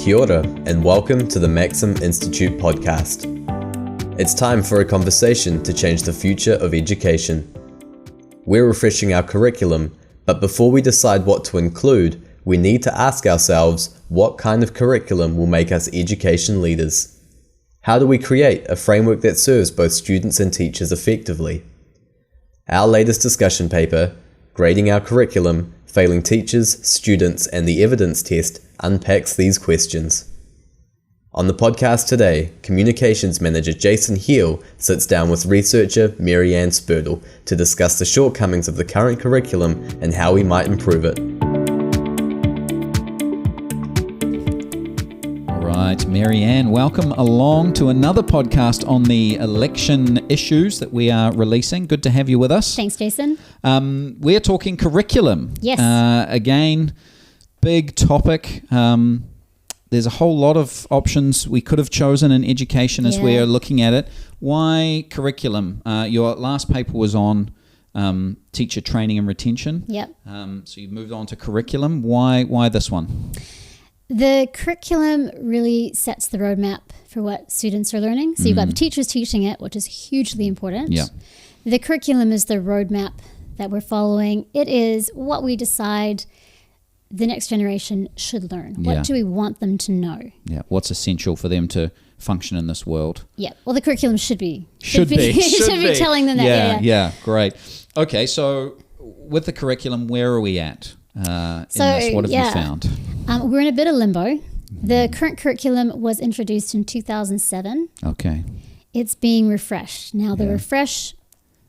Kia ora, and welcome to the Maxim Institute podcast. It's time for a conversation to change the future of education. We're refreshing our curriculum, but before we decide what to include, we need to ask ourselves what kind of curriculum will make us education leaders. How do we create a framework that serves both students and teachers effectively? Our latest discussion paper, Grading Our Curriculum, Failing Teachers, Students, and the Evidence Test, unpacks these questions. On the podcast today, Communications Manager Jason Heale sits down with researcher Maryanne Spurdle to discuss the shortcomings of the current curriculum and how we might improve it. All right, Maryanne, welcome along to another podcast on the election issues that we are releasing. Good to have you with us. Thanks, Jason. We're talking curriculum. Yes. Again, big topic. There's a whole lot of options we could have chosen in education as we are looking at it. Why curriculum? Your last paper was on teacher training and retention. Yep. So you've moved on to curriculum. Why this one? The curriculum really sets the roadmap for what students are learning. So you've got the teachers teaching it, which is hugely important. Yeah. The curriculum is the roadmap that we're following. It is what we decide the next generation should learn. What do we want them to know? Yeah. What's essential for them to function in this world? Yeah. Well, the curriculum should be should be telling them that. Yeah. Great. Okay. So with the curriculum, where are we at in this? What have you found? We're in a bit of limbo. The current curriculum was introduced in 2007. Okay. It's being refreshed. Now, the refresh,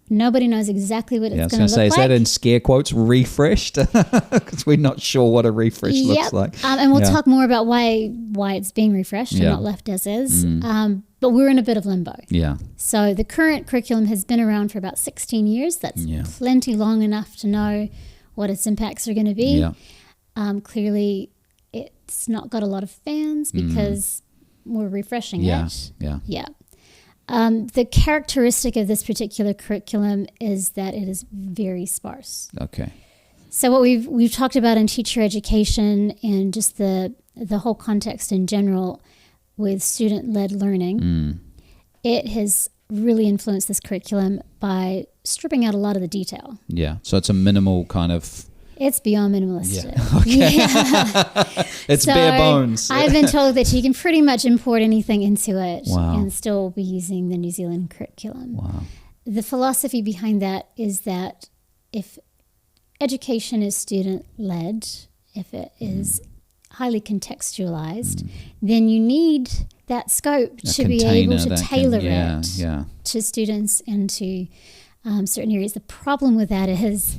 nobody knows exactly what it's going to look like. Is that in scare quotes, refreshed? Because we're not sure what a refresh looks like. And we'll talk more about why it's being refreshed and not left as is. But we're in a bit of limbo. Yeah. So the current curriculum has been around for about 16 years. That's plenty long enough to know what its impacts are going to be. Yeah. Clearly, it's not got a lot of fans because we're refreshing it. Yeah. The characteristic of this particular curriculum is that it is very sparse. Okay. So what we've talked about in teacher education and just the whole context in general with student-led learning, it has really influenced this curriculum by stripping out a lot of the detail. Yeah. So it's a minimal kind of... It's beyond minimalistic. Yeah. Okay. Yeah. It's so bare bones. I've been told that you can pretty much import anything into it and still be using the New Zealand curriculum. Wow. The philosophy behind that is that if education is student-led, if it is highly contextualized, then you need that scope to be able to tailor it to students and to certain areas. The problem with that is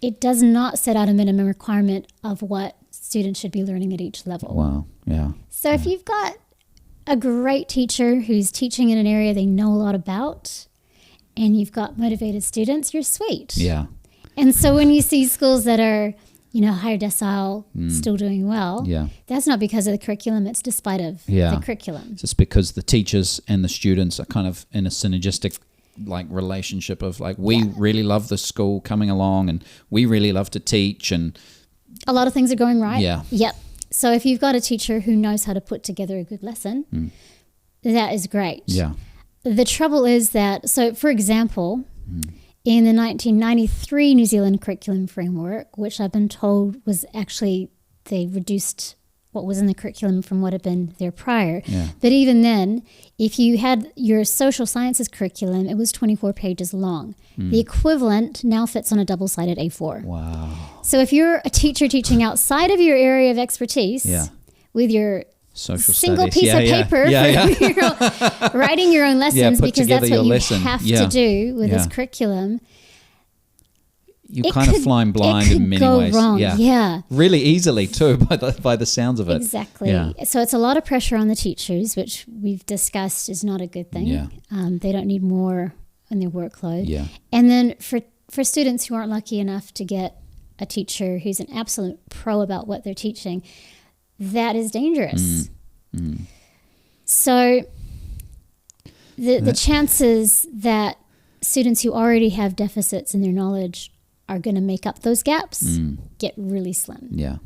it does not set out a minimum requirement of what students should be learning at each level. Wow, yeah. So if you've got a great teacher who's teaching in an area they know a lot about, and you've got motivated students, you're sweet. Yeah. And so when you see schools that are, higher decile, still doing well, that's not because of the curriculum, it's despite of the curriculum. It's just because the teachers and the students are kind of in a synergistic relationship of we really love the school coming along and we really love to teach and a lot of things are going right. Yep. So if you've got a teacher who knows how to put together a good lesson, that is great. Yeah. The trouble is that, so for example, in the 1993 New Zealand curriculum framework, which I've been told was actually, they reduced what was in the curriculum from what had been there prior. Yeah. But even then, if you had your social sciences curriculum, it was 24 pages long. The equivalent now fits on a double-sided A4. Wow. So if you're a teacher teaching outside of your area of expertise with your social single piece of paper for writing your own lessons, because that's what you have to do with this curriculum, you're kind of flying blind in many ways. Wrong. Yeah. Really easily too, by the sounds of it. Exactly. Yeah. So it's a lot of pressure on the teachers, which we've discussed is not a good thing. Yeah. They don't need more in their workload. Yeah. And then for students who aren't lucky enough to get a teacher who's an absolute pro about what they're teaching, that is dangerous. So the chances that students who already have deficits in their knowledge are going to make up those gaps get really slim. Yeah.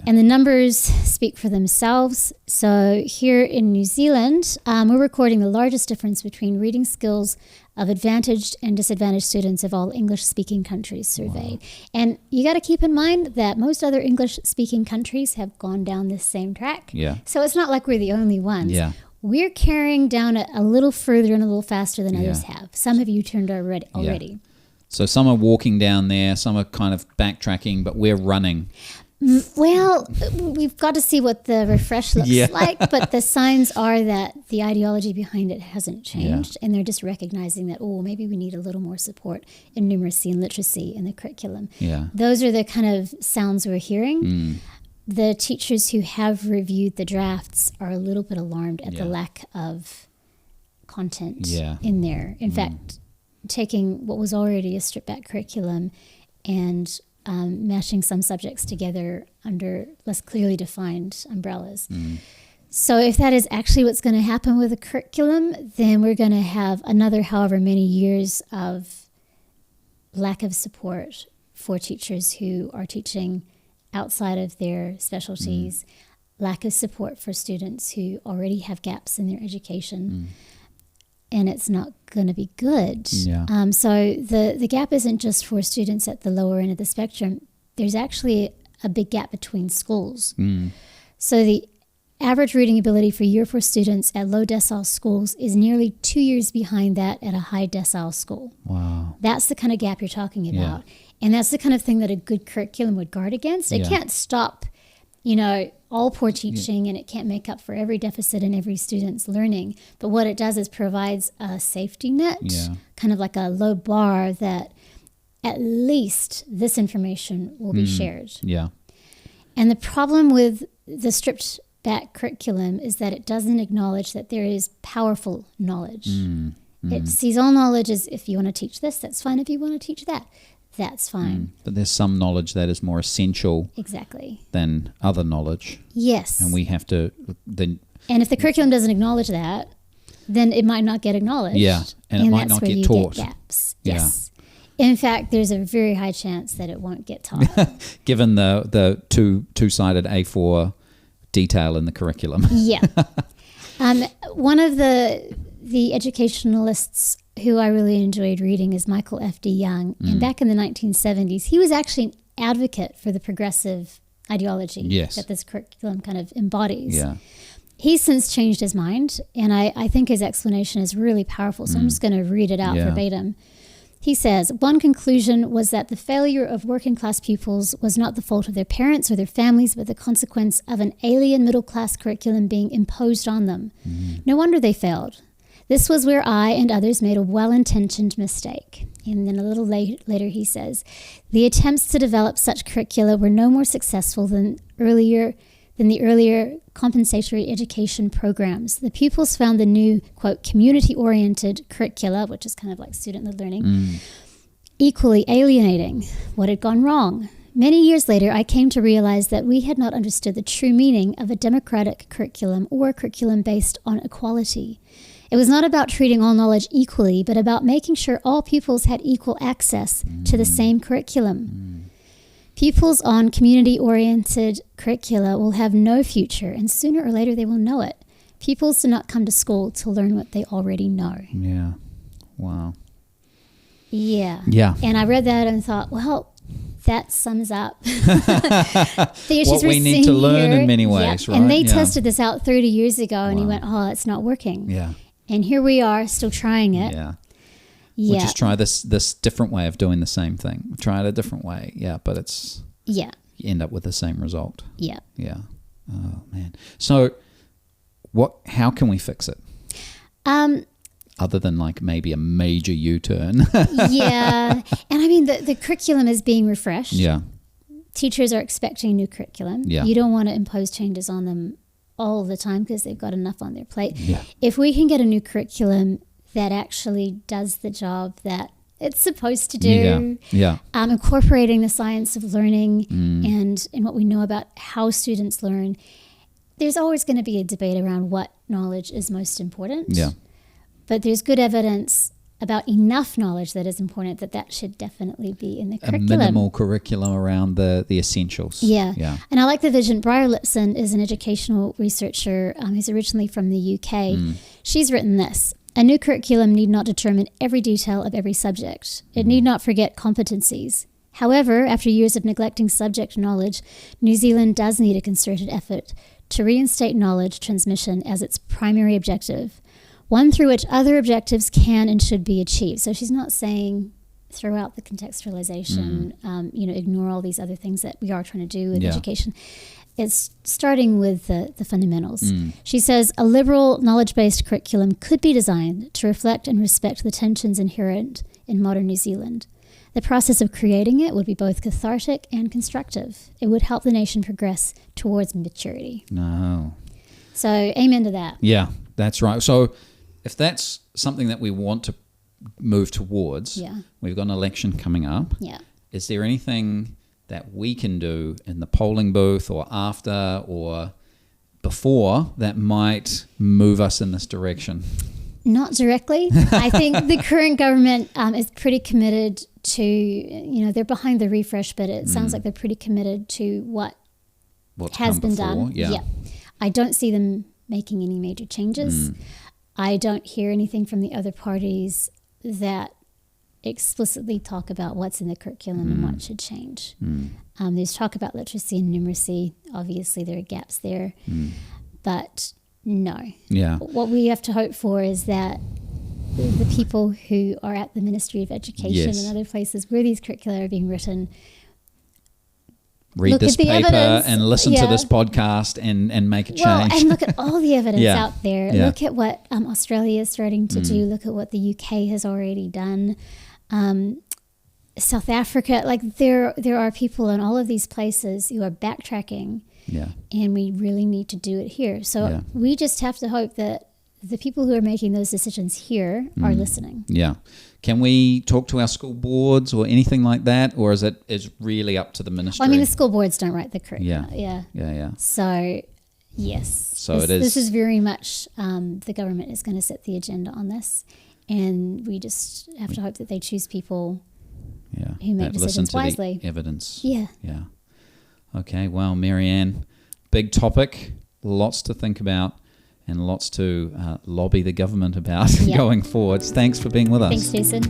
And the numbers speak for themselves. So here in New Zealand, we're recording the largest difference between reading skills of advantaged and disadvantaged students of all English-speaking countries surveyed. Wow. And you got to keep in mind that most other English-speaking countries have gone down this same track. Yeah. So it's not like we're the only ones. Yeah. We're carrying down a little further and a little faster than others have. Some have U-turned already. Yeah. So some are walking down there, some are kind of backtracking, but we're running. Well, we've got to see what the refresh looks like, but the signs are that the ideology behind it hasn't changed, and they're just recognizing that, maybe we need a little more support in numeracy and literacy in the curriculum. Yeah. Those are the kind of sounds we're hearing. The teachers who have reviewed the drafts are a little bit alarmed at the lack of content in there. In fact, taking what was already a stripped-back curriculum and mashing some subjects together under less clearly defined umbrellas. So if that is actually what's going to happen with the curriculum, then we're going to have another however many years of lack of support for teachers who are teaching outside of their specialties, lack of support for students who already have gaps in their education. And it's not going to be good. Yeah. So the gap isn't just for students at the lower end of the spectrum. There's actually a big gap between schools. So the average reading ability for year 4 students at low decile schools is nearly 2 years behind that at a high decile school. Wow. That's the kind of gap you're talking about. And that's the kind of thing that a good curriculum would guard against. It can't stop, all poor teaching, and it can't make up for every deficit in every student's learning. But what it does is provides a safety net, kind of like a low bar that at least this information will be shared. Yeah. And the problem with the stripped back curriculum is that it doesn't acknowledge that there is powerful knowledge. It sees all knowledge as, if you want to teach this, that's fine. If you want to teach that, that's fine. But there's some knowledge that is more essential than other knowledge. Yes. And we have to then... And if the curriculum doesn't acknowledge that, then it might not get acknowledged. Yeah, and it might not get taught. Get gaps. Yes. In fact, there's a very high chance that it won't get taught. Given the two-sided A4 detail in the curriculum. One of the educationalists who I really enjoyed reading is Michael F.D. Young. And back in the 1970s, he was actually an advocate for the progressive ideology that this curriculum kind of embodies. Yeah. He's since changed his mind, and I think his explanation is really powerful, so I'm just going to read it out verbatim. He says, one conclusion was that the failure of working class pupils was not the fault of their parents or their families, but the consequence of an alien middle class curriculum being imposed on them. No wonder they failed. This was where I and others made a well-intentioned mistake. And then a little later he says, the attempts to develop such curricula were no more successful than the earlier compensatory education programs. The pupils found the new, quote, community-oriented curricula, which is kind of like student-led learning, equally alienating. What had gone wrong? Many years later, I came to realize that we had not understood the true meaning of a democratic curriculum or a curriculum based on equality. It was not about treating all knowledge equally, but about making sure all pupils had equal access to the same curriculum. Pupils on community-oriented curricula will have no future, and sooner or later they will know it. Pupils do not come to school to learn what they already know. Yeah. Wow. Yeah. Yeah. And I read that and thought, well, that sums up the issues what we need to learn here. In many ways, right? And they tested this out 30 years ago, and he went, oh, it's not working. Yeah. And here we are, still trying it. Yeah. We'll just try this different way of doing the same thing. We'll try it a different way. Yeah, but it's... Yeah. You end up with the same result. Yeah. Yeah. Oh, man. So how can we fix it? Other than like maybe a major U-turn. Yeah. And I mean, the curriculum is being refreshed. Yeah. Teachers are expecting new curriculum. Yeah. You don't want to impose changes on them all the time because they've got enough on their plate. Yeah. If we can get a new curriculum that actually does the job that it's supposed to do, incorporating the science of learning and what we know about how students learn, there's always going to be a debate around what knowledge is most important. Yeah. But there's good evidence about enough knowledge that is important that should definitely be in the curriculum. A minimal curriculum around the essentials. Yeah. And I like the vision. Briar Lipson is an educational researcher who's originally from the UK. She's written this. A new curriculum need not determine every detail of every subject. It need not forget competencies. However, after years of neglecting subject knowledge, New Zealand does need a concerted effort to reinstate knowledge transmission as its primary objective, one through which other objectives can and should be achieved. So she's not saying throw out the contextualization, ignore all these other things that we are trying to do in education. It's starting with the fundamentals. She says a liberal, knowledge-based curriculum could be designed to reflect and respect the tensions inherent in modern New Zealand. The process of creating it would be both cathartic and constructive. It would help the nation progress towards maturity. No. So amen to that. Yeah, that's right. So if that's something that we want to move towards, we've got an election coming up. Yeah. Is there anything that we can do in the polling booth or after or before that might move us in this direction? Not directly. I think the current government is pretty committed to, they're behind the refresh, but it sounds like they're pretty committed to what's has been done. Yeah. I don't see them making any major changes. I don't hear anything from the other parties that explicitly talk about what's in the curriculum and what should change. There's talk about literacy and numeracy. Obviously, there are gaps there. But no. Yeah. What we have to hope for is that the people who are at the Ministry of Education and other places where these curricula are being written read this paper and listen to this podcast and make a change. Well, and look at all the evidence out there. Look at what Australia is starting to do. Look at what the UK has already done. South Africa, there are people in all of these places who are backtracking. Yeah. And we really need to do it here. So we just have to hope that the people who are making those decisions here are listening. Yeah. Can we talk to our school boards or anything like that? Or is it really up to the ministry? Well, I mean, the school boards don't write the curriculum. Yeah. So, yes. So this is very much the government is going to set the agenda on this. And we just have to hope that they choose people who make decisions wisely. To the evidence. Yeah. Okay, well, Maryanne, big topic, lots to think about and lots to lobby the government about going forwards. Thanks for being with us. Thanks, Jason.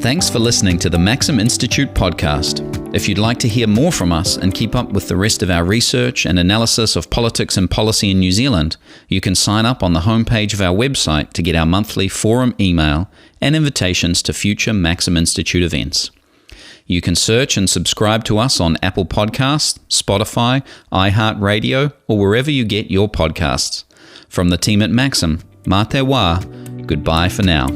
Thanks for listening to the Maxim Institute podcast. If you'd like to hear more from us and keep up with the rest of our research and analysis of politics and policy in New Zealand, you can sign up on the homepage of our website to get our monthly forum email and invitations to future Maxim Institute events. You can search and subscribe to us on Apple Podcasts, Spotify, iHeartRadio, or wherever you get your podcasts. From the team at Maxim, mā te wā, goodbye for now.